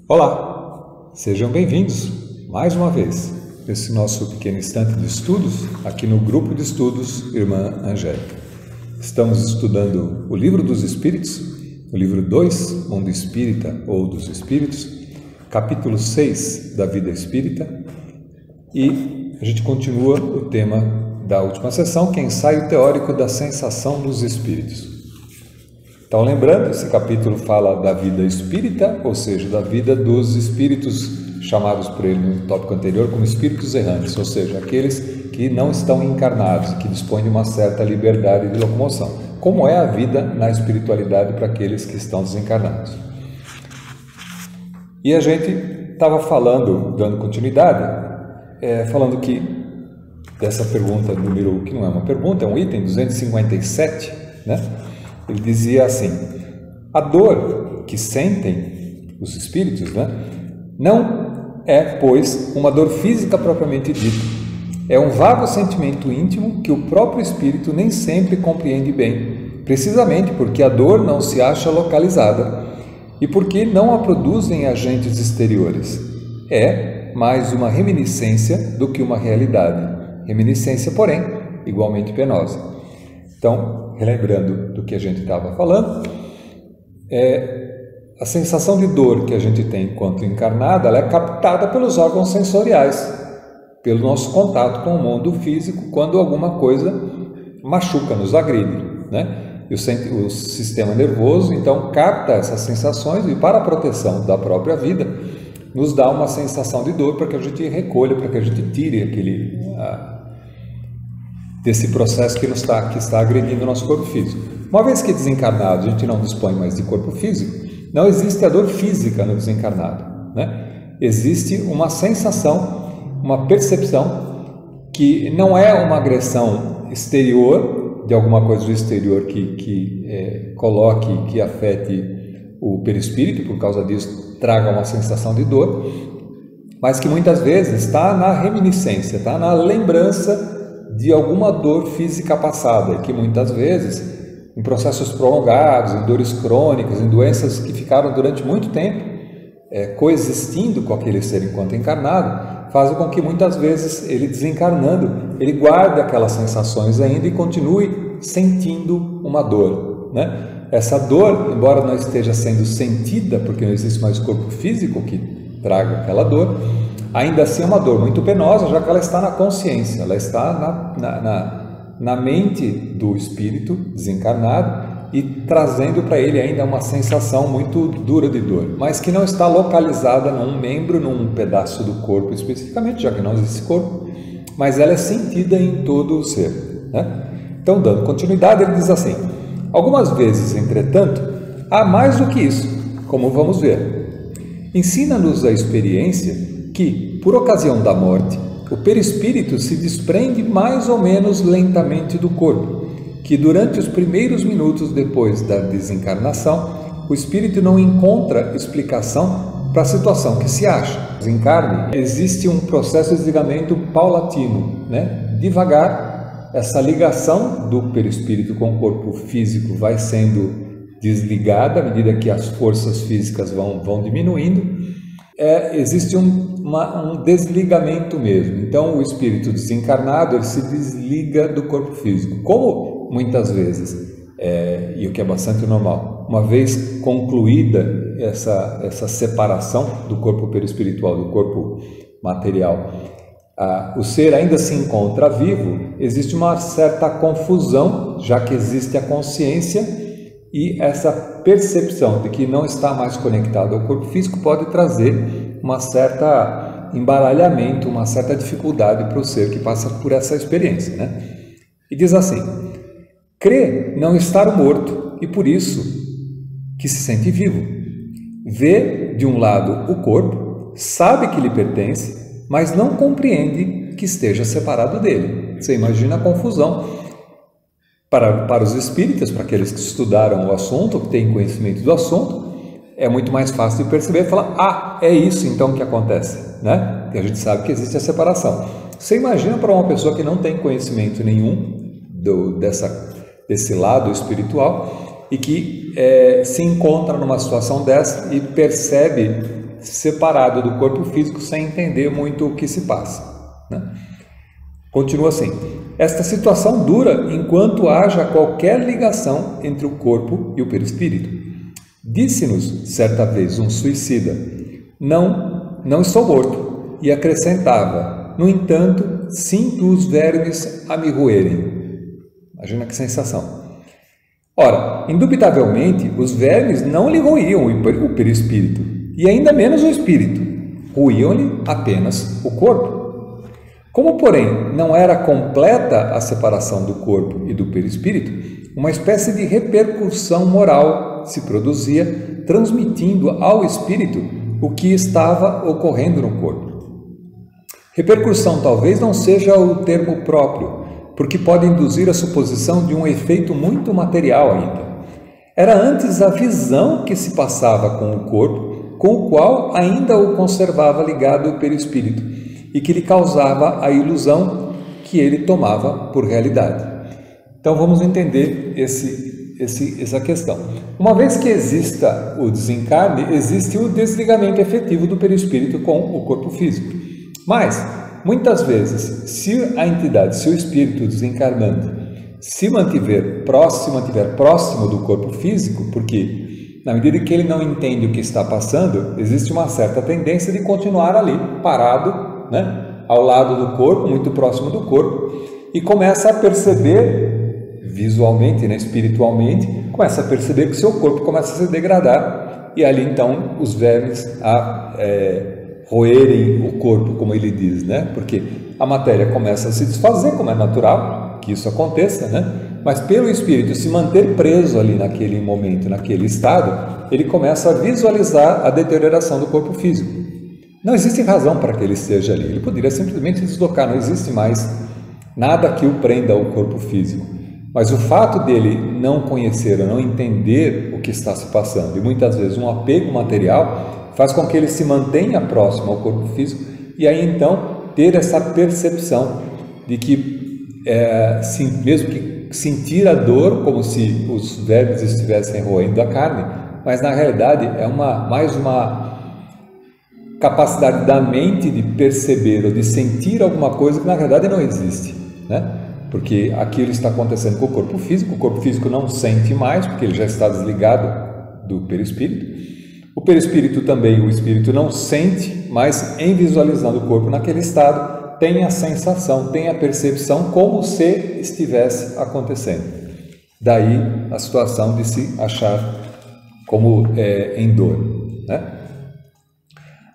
Olá, sejam bem-vindos mais uma vez nesse nosso pequeno instante de estudos aqui no grupo de estudos Irmã Angélica. Estamos estudando o Livro dos Espíritos, o livro 2, Mundo Espírita ou dos Espíritos, capítulo 6 da Vida Espírita, e a gente continua o tema da última sessão, que é ensaio teórico da sensação dos espíritos. Então, lembrando, esse capítulo fala da vida espírita, ou seja, da vida dos espíritos chamados por ele no tópico anterior como espíritos errantes, ou seja, aqueles que não estão encarnados, que dispõem de uma certa liberdade de locomoção. Como é a vida na espiritualidade para aqueles que estão desencarnados? E a gente estava falando, dando continuidade, falando que dessa pergunta número, que não é uma pergunta, é um item 257, né? Ele dizia assim: a dor que sentem os espíritos, né, não é, pois, uma dor física propriamente dita. É um vago sentimento íntimo que o próprio espírito nem sempre compreende bem, precisamente porque a dor não se acha localizada e porque não a produzem agentes exteriores. É mais uma reminiscência do que uma realidade. Reminiscência, porém, igualmente penosa. Então, relembrando do que a gente estava falando, a sensação de dor que a gente tem enquanto encarnada, ela é captada pelos órgãos sensoriais, pelo nosso contato com o mundo físico, quando alguma coisa machuca, nos agride, né? E o sistema nervoso, então, capta essas sensações e, para a proteção da própria vida, nos dá uma sensação de dor para que a gente recolha, para que a gente tire desse processo que está agredindo o nosso corpo físico. Uma vez que desencarnado, a gente não dispõe mais de corpo físico, não existe a dor física no desencarnado, né? Existe uma sensação, uma percepção que não é uma agressão exterior, de alguma coisa do exterior que coloque, que afete o perispírito, por causa disso traga uma sensação de dor, mas que muitas vezes está na reminiscência, está na lembrança de alguma dor física passada, e que muitas vezes, em processos prolongados, em dores crônicas, em doenças que ficaram durante muito tempo coexistindo com aquele ser enquanto encarnado, fazem com que muitas vezes ele desencarnando, ele guarde aquelas sensações ainda e continue sentindo uma dor, né? Essa dor, embora não esteja sendo sentida, porque não existe mais corpo físico que traga aquela dor, ainda assim é uma dor muito penosa, já que ela está na consciência, ela está na mente do espírito desencarnado e trazendo para ele ainda uma sensação muito dura de dor, mas que não está localizada num membro, num pedaço do corpo especificamente, já que não existe corpo, mas ela é sentida em todo o ser, né? Então, dando continuidade, ele diz assim: algumas vezes, entretanto, há mais do que isso, como vamos ver. Ensina-nos a experiência que, por ocasião da morte, o perispírito se desprende mais ou menos lentamente do corpo, que durante os primeiros minutos depois da desencarnação, o espírito não encontra explicação para a situação que se acha. Desencarne, existe um processo de desligamento paulatino, né? Devagar, essa ligação do perispírito com o corpo físico vai sendo desligada à medida que as forças físicas vão diminuindo. Existe um desligamento mesmo. Então, o espírito desencarnado ele se desliga do corpo físico. Como muitas vezes, e o que é bastante normal, uma vez concluída essa separação do corpo perispiritual do corpo material, o ser ainda se encontra vivo, existe uma certa confusão, já que existe a consciência. E essa percepção de que não está mais conectado ao corpo físico pode trazer uma certa embaralhamento, uma certa dificuldade para o ser que passa por essa experiência, né? E diz assim: crê não estar morto e por isso que se sente vivo. Vê de um lado, o corpo, sabe que lhe pertence, mas não compreende que esteja separado dele. Você imagina a confusão. Para os espíritas, para aqueles que estudaram o assunto, que têm conhecimento do assunto, é muito mais fácil de perceber e falar, é isso então que acontece, né? Porque a gente sabe que existe a separação. Você imagina para uma pessoa que não tem conhecimento nenhum desse lado espiritual e que se encontra numa situação dessa e percebe separado do corpo físico sem entender muito o que se passa, né? Continua assim: esta situação dura enquanto haja qualquer ligação entre o corpo e o perispírito. Disse-nos certa vez um suicida: não estou morto, e acrescentava: no entanto, sinto os vermes a me roerem. Imagina que sensação. Ora, indubitavelmente, os vermes não lhe roíam o perispírito, e ainda menos o espírito, roíam-lhe apenas o corpo. Como, porém, não era completa a separação do corpo e do perispírito, uma espécie de repercussão moral se produzia, transmitindo ao espírito o que estava ocorrendo no corpo. Repercussão talvez não seja o termo próprio, porque pode induzir a suposição de um efeito muito material ainda. Era antes a visão que se passava com o corpo, com o qual ainda o conservava ligado ao perispírito, e que lhe causava a ilusão que ele tomava por realidade. Então vamos entender essa questão. Uma vez que exista o desencarne, existe o desligamento efetivo do perispírito com o corpo físico. Mas, muitas vezes, se o espírito desencarnante se mantiver próximo do corpo físico, porque na medida que ele não entende o que está passando, existe uma certa tendência de continuar ali, parado, né, ao lado do corpo, muito próximo do corpo, e começa a perceber visualmente, né, espiritualmente, começa a perceber que seu corpo começa a se degradar, e ali então os vermes a roerem o corpo, como ele diz, né, porque a matéria começa a se desfazer, como é natural que isso aconteça, né, mas pelo espírito se manter preso ali naquele momento, naquele estado, ele começa a visualizar a deterioração do corpo físico. Não existe razão para que ele esteja ali. Ele poderia simplesmente deslocar, não existe mais nada que o prenda ao corpo físico. Mas o fato dele não conhecer ou não entender o que está se passando, e muitas vezes um apego material, faz com que ele se mantenha próximo ao corpo físico e aí então ter essa percepção de que, mesmo que sentir a dor como se os vermes estivessem roendo a carne, mas na realidade é mais uma capacidade da mente de perceber ou de sentir alguma coisa que na verdade não existe, né? Porque aquilo está acontecendo com o corpo físico não sente mais, porque ele já está desligado do perispírito. O perispírito também, o espírito não sente, mas em visualizando o corpo naquele estado, tem a sensação, tem a percepção como se estivesse acontecendo. Daí a situação de se achar como em dor, né?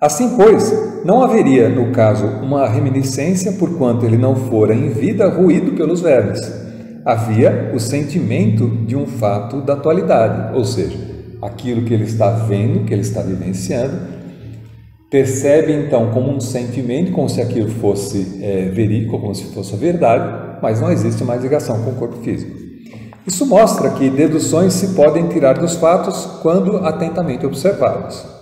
Assim, pois, não haveria, no caso, uma reminiscência, porquanto ele não fora em vida ruído pelos vermes. Havia o sentimento de um fato da atualidade, ou seja, aquilo que ele está vendo, que ele está vivenciando, percebe então como um sentimento, como se aquilo fosse verídico, como se fosse a verdade, mas não existe mais ligação com o corpo físico. Isso mostra que deduções se podem tirar dos fatos quando atentamente observados.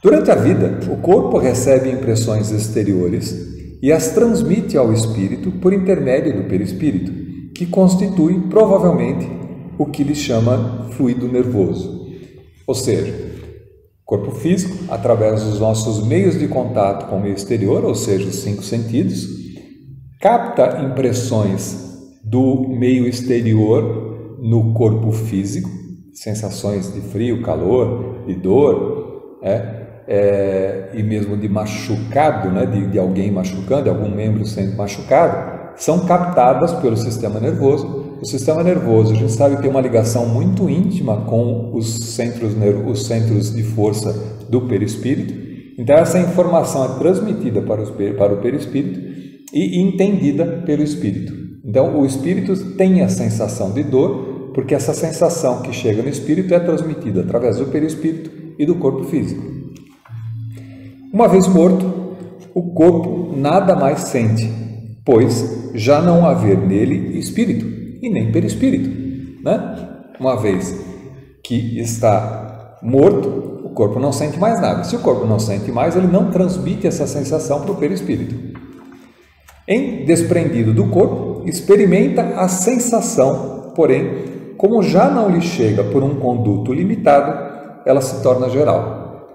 Durante a vida, o corpo recebe impressões exteriores e as transmite ao espírito por intermédio do perispírito, que constitui provavelmente o que lhe chama fluido nervoso. Ou seja, o corpo físico, através dos nossos meios de contato com o meio exterior, ou seja, os 5 sentidos, capta impressões do meio exterior no corpo físico, sensações de frio, calor, de dor, e mesmo de machucado, né, de alguém machucando, de algum membro sendo machucado, são captadas pelo sistema nervoso. O sistema nervoso, a gente sabe que tem uma ligação muito íntima com os centros de força do perispírito. Então essa informação é transmitida para o perispírito e entendida pelo espírito. Então o espírito tem a sensação de dor, porque essa sensação que chega no espírito é transmitida através do perispírito e do corpo físico. Uma vez morto, o corpo nada mais sente, pois já não haver nele espírito e nem perispírito, né? Uma vez que está morto, o corpo não sente mais nada. Se o corpo não sente mais, ele não transmite essa sensação para o perispírito. Em desprendido do corpo, experimenta a sensação, porém, como já não lhe chega por um conduto limitado, ela se torna geral.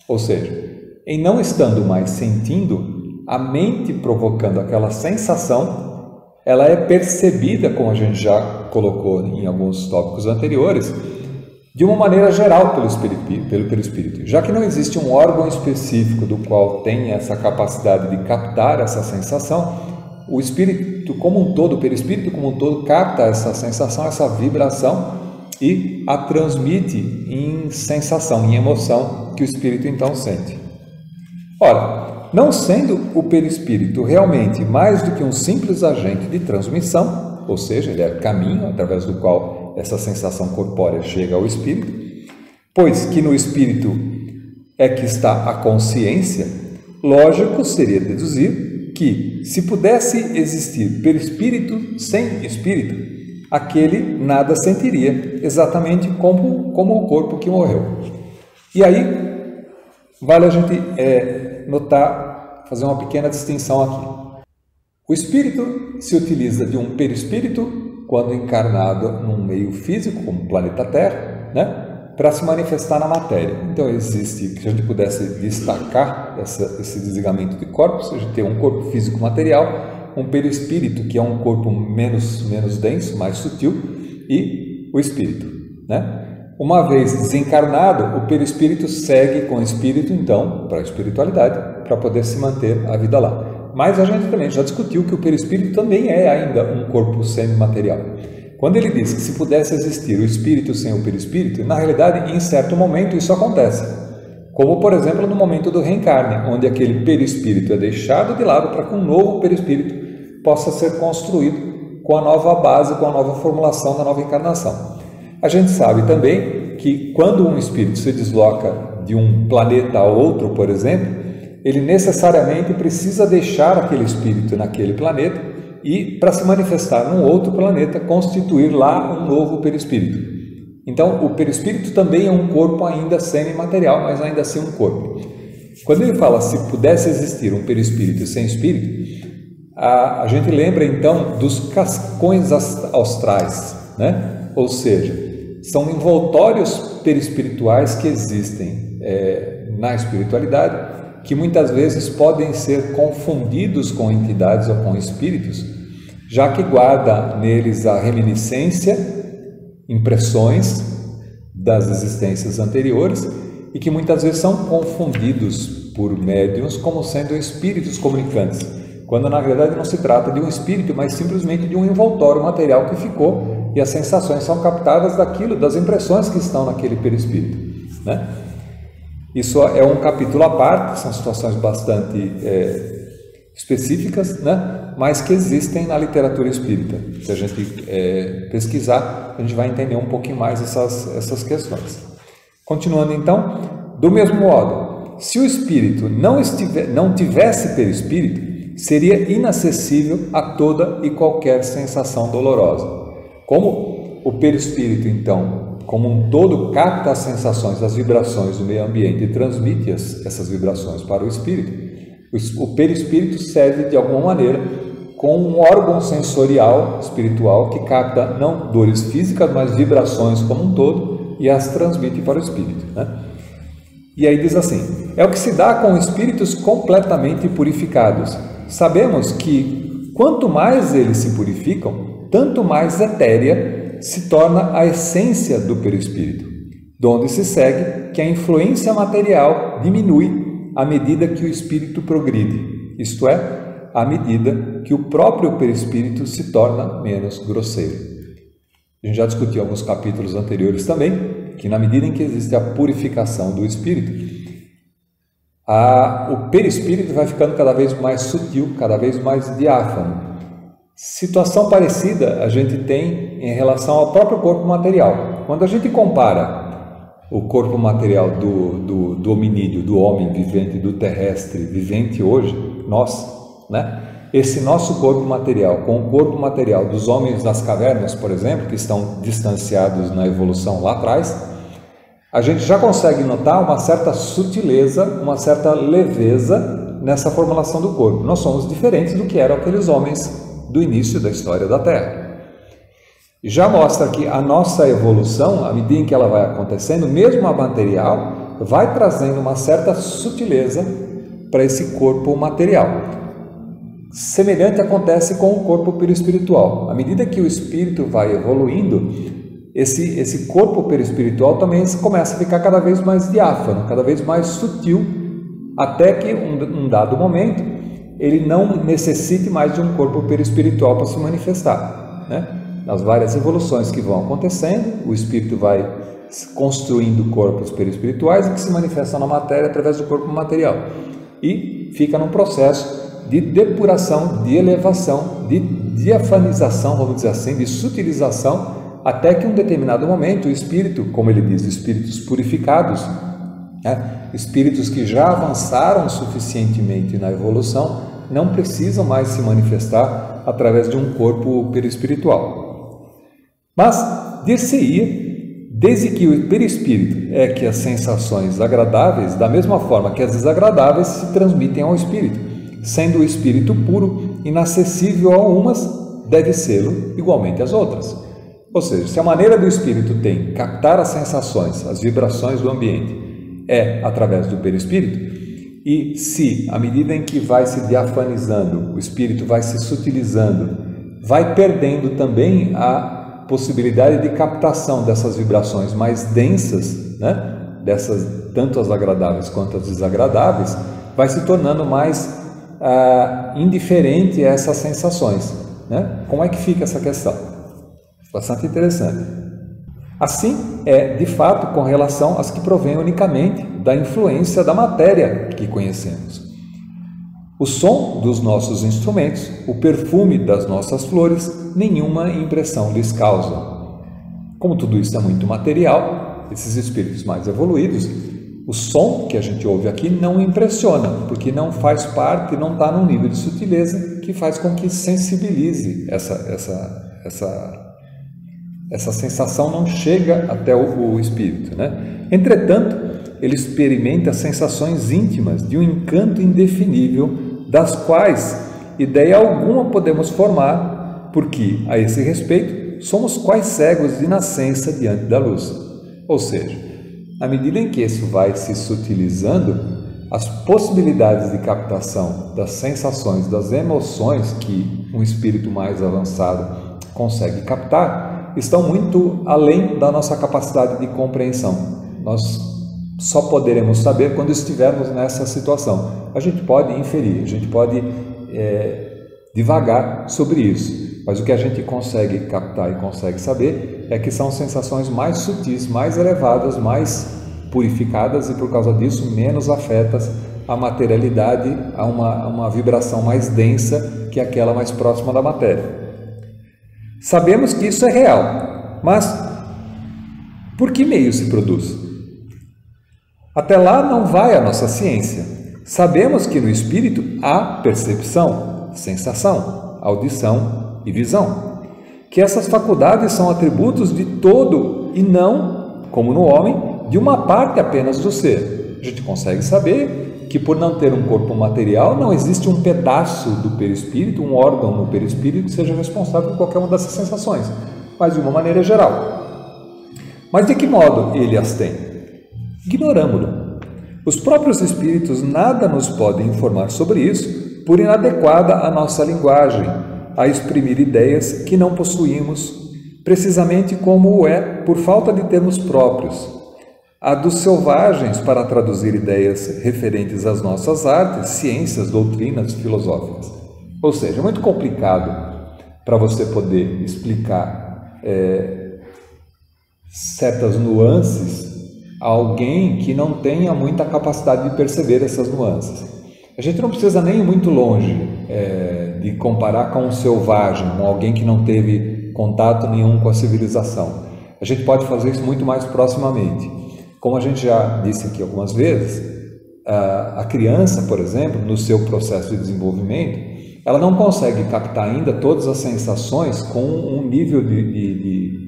Ou seja, em não estando mais sentindo, a mente provocando aquela sensação, ela é percebida, como a gente já colocou em alguns tópicos anteriores, de uma maneira geral pelo perispírito. Já que não existe um órgão específico do qual tem essa capacidade de captar essa sensação, o espírito como um todo, o perispírito como um todo, capta essa sensação, essa vibração e a transmite em sensação, em emoção que o espírito então sente. Ora, não sendo o perispírito realmente mais do que um simples agente de transmissão, ou seja, ele é caminho através do qual essa sensação corpórea chega ao espírito, pois que no espírito é que está a consciência, lógico seria deduzir que, se pudesse existir perispírito sem espírito, aquele nada sentiria, exatamente como o corpo que morreu. E aí, vale a gente notar, fazer uma pequena distinção aqui. O espírito se utiliza de um perispírito quando encarnado num meio físico, como o planeta Terra, né, para se manifestar na matéria. Então existe, se a gente pudesse destacar esse desligamento de corpos, a gente tem um corpo físico material, um perispírito, que é um corpo menos denso, mais sutil, e o espírito, né? Uma vez desencarnado, o perispírito segue com o espírito, então, para a espiritualidade, para poder se manter a vida lá. Mas a gente também já discutiu que o perispírito também é ainda um corpo semimaterial. Quando ele diz que se pudesse existir o espírito sem o perispírito, na realidade, em certo momento isso acontece. Como, por exemplo, no momento do reencarne, onde aquele perispírito é deixado de lado para que um novo perispírito possa ser construído com a nova base, com a nova formulação da nova encarnação. A gente sabe também que quando um espírito se desloca de um planeta a outro, por exemplo, ele necessariamente precisa deixar aquele espírito naquele planeta e, para se manifestar num outro planeta, constituir lá um novo perispírito. Então, o perispírito também é um corpo ainda semimaterial, mas ainda assim um corpo. Quando ele fala se pudesse existir um perispírito sem espírito, a gente lembra então dos cascões astrais, né? Ou seja, são envoltórios perispirituais que existem na espiritualidade, que muitas vezes podem ser confundidos com entidades ou com espíritos, já que guarda neles a reminiscência, impressões das existências anteriores e que muitas vezes são confundidos por médiuns como sendo espíritos comunicantes, quando na verdade não se trata de um espírito, mas simplesmente de um envoltório material que ficou e as sensações são captadas das impressões que estão naquele perispírito, né? Isso é um capítulo à parte, são situações bastante específicas, né? Mas que existem na literatura espírita. Se a gente pesquisar, a gente vai entender um pouquinho mais essas questões. Continuando então, do mesmo modo, se o espírito não tivesse perispírito, seria inacessível a toda e qualquer sensação dolorosa. Como o perispírito, então, como um todo, capta as sensações, as vibrações do meio ambiente e transmite essas vibrações para o espírito, o perispírito serve de alguma maneira como um órgão sensorial espiritual que capta não dores físicas, mas vibrações como um todo e as transmite para o espírito, né? E aí diz assim: é o que se dá com espíritos completamente purificados. Sabemos que quanto mais eles se purificam, tanto mais etérea se torna a essência do perispírito, donde se segue que a influência material diminui à medida que o espírito progride, isto é, à medida que o próprio perispírito se torna menos grosseiro. A gente já discutiu em alguns capítulos anteriores também, que na medida em que existe a purificação do espírito, o perispírito vai ficando cada vez mais sutil, cada vez mais diáfano. Situação parecida a gente tem em relação ao próprio corpo material. Quando a gente compara o corpo material do hominídeo, do homem vivente, do terrestre vivente hoje, nós, né? Esse nosso corpo material com o corpo material dos homens das cavernas, por exemplo, que estão distanciados na evolução lá atrás, a gente já consegue notar uma certa sutileza, uma certa leveza nessa formulação do corpo. Nós somos diferentes do que eram aqueles homens do início da história da Terra. E já mostra que a nossa evolução, à medida em que ela vai acontecendo, mesmo a material, vai trazendo uma certa sutileza para esse corpo material. Semelhante acontece com o corpo perispiritual. À medida que o espírito vai evoluindo, esse corpo perispiritual também começa a ficar cada vez mais diáfano, cada vez mais sutil, até que um dado momento ele não necessite mais de um corpo perispiritual para se manifestar, né? Nas várias evoluções que vão acontecendo, o espírito vai construindo corpos perispirituais que se manifestam na matéria através do corpo material e fica num processo de depuração, de elevação, de diafanização, vamos dizer assim, de sutilização, até que em um determinado momento o espírito, como ele diz, espíritos purificados, né, espíritos que já avançaram suficientemente na evolução, não precisam mais se manifestar através de um corpo perispiritual. Mas dir-se-ia, desde que o perispírito é que as sensações agradáveis, da mesma forma que as desagradáveis, se transmitem ao espírito, sendo o espírito puro, inacessível a umas, deve sê-lo igualmente às outras. Ou seja, se a maneira do espírito tem captar as sensações, as vibrações do ambiente, é através do perispírito, e se, à medida em que vai se diafanizando, o espírito vai se sutilizando, vai perdendo também a possibilidade de captação dessas vibrações mais densas, né? Dessas, tanto as agradáveis quanto as desagradáveis, vai se tornando mais indiferente a essas sensações, né? Como é que fica essa questão? Bastante interessante. Assim é, de fato, com relação às que provêm unicamente da influência da matéria que conhecemos. O som dos nossos instrumentos, o perfume das nossas flores, nenhuma impressão lhes causam. Como tudo isso é muito material, esses espíritos mais evoluídos, o som que a gente ouve aqui não impressiona, porque não faz parte, não está num nível de sutileza que faz com que sensibilize essa sensação, não chega até o espírito, né? Entretanto, ele experimenta sensações íntimas de um encanto indefinível, das quais ideia alguma podemos formar, porque, a esse respeito, somos quais cegos de nascença diante da luz. Ou seja, à medida em que isso vai se sutilizando, as possibilidades de captação das sensações, das emoções que um espírito mais avançado consegue captar, estão muito além da nossa capacidade de compreensão. Nós só poderemos saber quando estivermos nessa situação. A gente pode inferir, a gente pode divagar sobre isso, mas o que a gente consegue captar e consegue saber é que são sensações mais sutis, mais elevadas, mais purificadas e, por causa disso, menos afetas à materialidade, a uma vibração mais densa que aquela mais próxima da matéria. Sabemos que isso é real, mas por que meio se produz? Até lá não vai a nossa ciência. Sabemos que no espírito há percepção, sensação, audição e visão, que essas faculdades são atributos de todo e não, como no homem, de uma parte apenas do ser. A gente consegue saber que, por não ter um corpo material, não existe um pedaço do perispírito, um órgão no perispírito que seja responsável por qualquer uma dessas sensações, mas de uma maneira geral. Mas de que modo ele as tem? Ignoramo-lo. Os próprios espíritos nada nos podem informar sobre isso, por inadequada a nossa linguagem, a exprimir ideias que não possuímos, precisamente como o é por falta de termos próprios. A dos selvagens para traduzir ideias referentes às nossas artes, ciências, doutrinas filosóficas. Ou seja, é muito complicado para você poder explicar certas nuances a alguém que não tenha muita capacidade de perceber essas nuances. A gente não precisa nem ir muito longe de comparar com um selvagem, com alguém que não teve contato nenhum com a civilização. A gente pode fazer isso muito mais proximamente. Como a gente já disse aqui algumas vezes, a criança, por exemplo, no seu processo de desenvolvimento, ela não consegue captar ainda todas as sensações com um nível de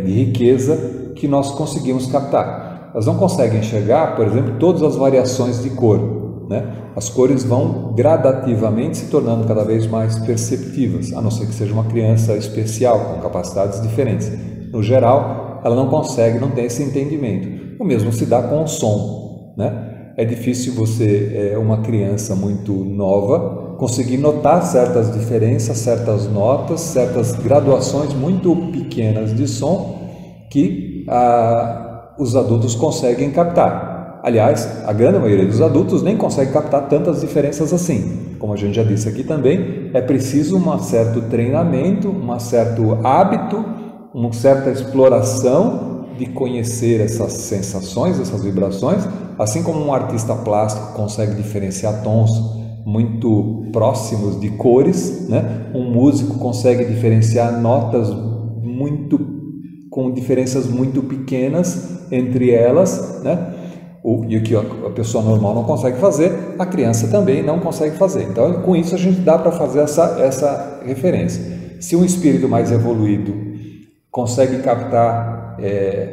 riqueza que nós conseguimos captar. Elas não conseguem enxergar, por exemplo, todas as variações de cor, né? As cores vão gradativamente se tornando cada vez mais perceptivas, a não ser que seja uma criança especial, com capacidades diferentes. No geral, ela não consegue, não tem esse entendimento. O mesmo se dá com o som, né? É difícil você, uma criança muito nova, conseguir notar certas diferenças, certas notas, certas graduações muito pequenas de som que os adultos conseguem captar. Aliás, a grande maioria dos adultos nem consegue captar tantas diferenças assim. Como a gente já disse aqui também, é preciso um certo treinamento, um certo hábito, uma certa exploração de conhecer essas sensações, essas vibrações, assim como um artista plástico consegue diferenciar tons muito próximos de cores, né? Um músico consegue diferenciar notas com diferenças muito pequenas entre elas, né? E o que a pessoa normal não consegue fazer, a criança também não consegue fazer. Então, com isso a gente dá para fazer essa referência. Se um espírito mais evoluído consegue captar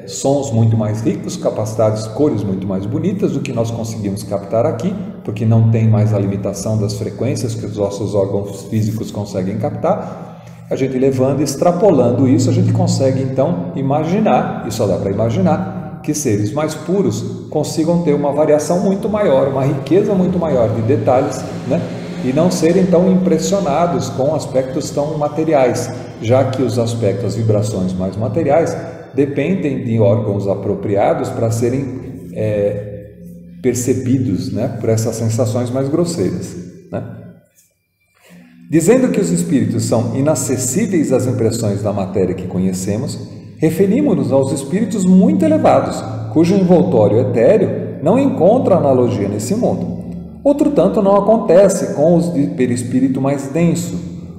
sons muito mais ricos, capacidades, cores muito mais bonitas do que nós conseguimos captar aqui, porque não tem mais a limitação das frequências que os nossos órgãos físicos conseguem captar. A gente levando e extrapolando isso, a gente consegue então imaginar, e só dá para imaginar, que seres mais puros consigam ter uma variação muito maior, uma riqueza muito maior de detalhes, né? E não serem tão impressionados com aspectos tão materiais, já que os aspectos, as vibrações mais materiais, dependem de órgãos apropriados para serem percebidos, né, por essas sensações mais grosseiras, né? Dizendo que os espíritos são inacessíveis às impressões da matéria que conhecemos, referimos-nos aos espíritos muito elevados, cujo envoltório etéreo não encontra analogia nesse mundo. Outro tanto não acontece com os de perispírito mais denso,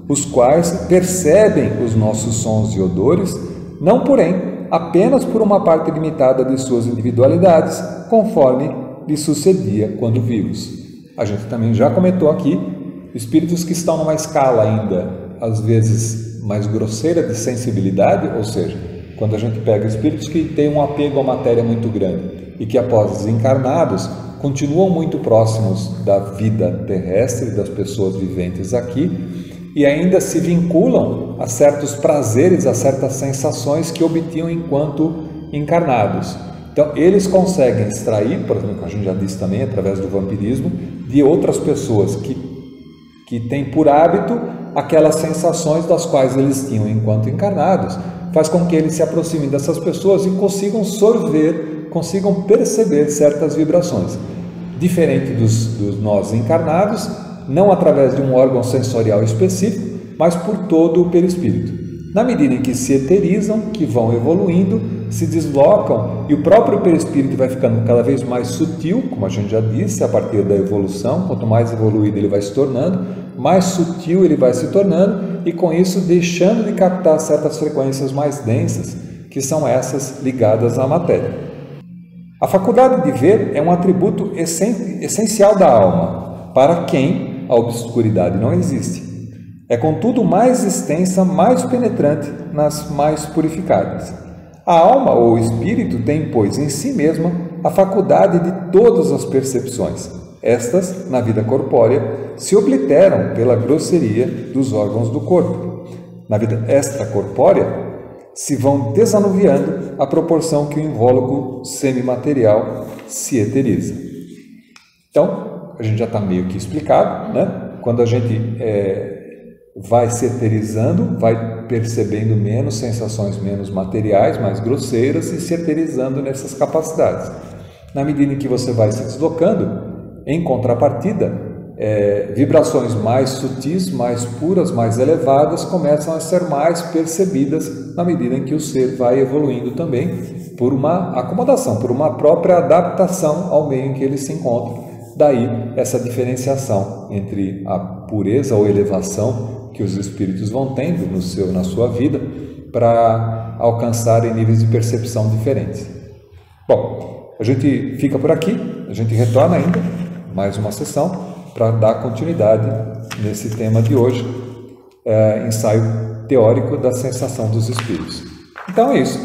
os quais percebem os nossos sons e odores, não porém apenas por uma parte limitada de suas individualidades, conforme lhe sucedia quando vivos. A gente também já comentou aqui, espíritos que estão numa escala ainda, às vezes, mais grosseira de sensibilidade, ou seja, quando a gente pega espíritos que têm um apego à matéria muito grande e que após desencarnados continuam muito próximos da vida terrestre, das pessoas viventes aqui, e ainda se vinculam a certos prazeres, a certas sensações que obtinham enquanto encarnados. Então, eles conseguem extrair, por exemplo, a gente já disse também, através do vampirismo, de outras pessoas que têm por hábito aquelas sensações das quais eles tinham enquanto encarnados, faz com que eles se aproximem dessas pessoas e consigam sorver, consigam perceber certas vibrações. Diferente dos nós encarnados, não através de um órgão sensorial específico, mas por todo o perispírito. Na medida em que se eterizam, que vão evoluindo, se deslocam e o próprio perispírito vai ficando cada vez mais sutil, como a gente já disse, a partir da evolução, quanto mais evoluído ele vai se tornando, mais sutil ele vai se tornando e com isso deixando de captar certas frequências mais densas, que são essas ligadas à matéria. A faculdade de ver é um atributo essencial da alma, para quem a obscuridade não existe. É, contudo, mais extensa, mais penetrante nas mais purificadas. A alma ou o espírito tem, pois, em si mesma a faculdade de todas as percepções. Estas, na vida corpórea, se obliteram pela grosseria dos órgãos do corpo. Na vida extracorpórea, se vão desanuviando à proporção que o invólucro semimaterial se eteriza. Então, a gente já está meio que explicado, né? Quando a gente vai se eterizando, vai percebendo menos sensações menos materiais, mais grosseiras e se eterizando nessas capacidades. Na medida em que você vai se deslocando, em contrapartida, vibrações mais sutis, mais puras, mais elevadas começam a ser mais percebidas na medida em que o ser vai evoluindo também por uma acomodação, por uma própria adaptação ao meio em que ele se encontra. Daí essa diferenciação entre a pureza ou elevação que os espíritos vão tendo na sua vida para alcançarem níveis de percepção diferentes. Bom, a gente fica por aqui, a gente retorna ainda mais uma sessão para dar continuidade nesse tema de hoje, ensaio teórico da sensação dos espíritos. Então é isso.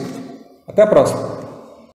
Até a próxima!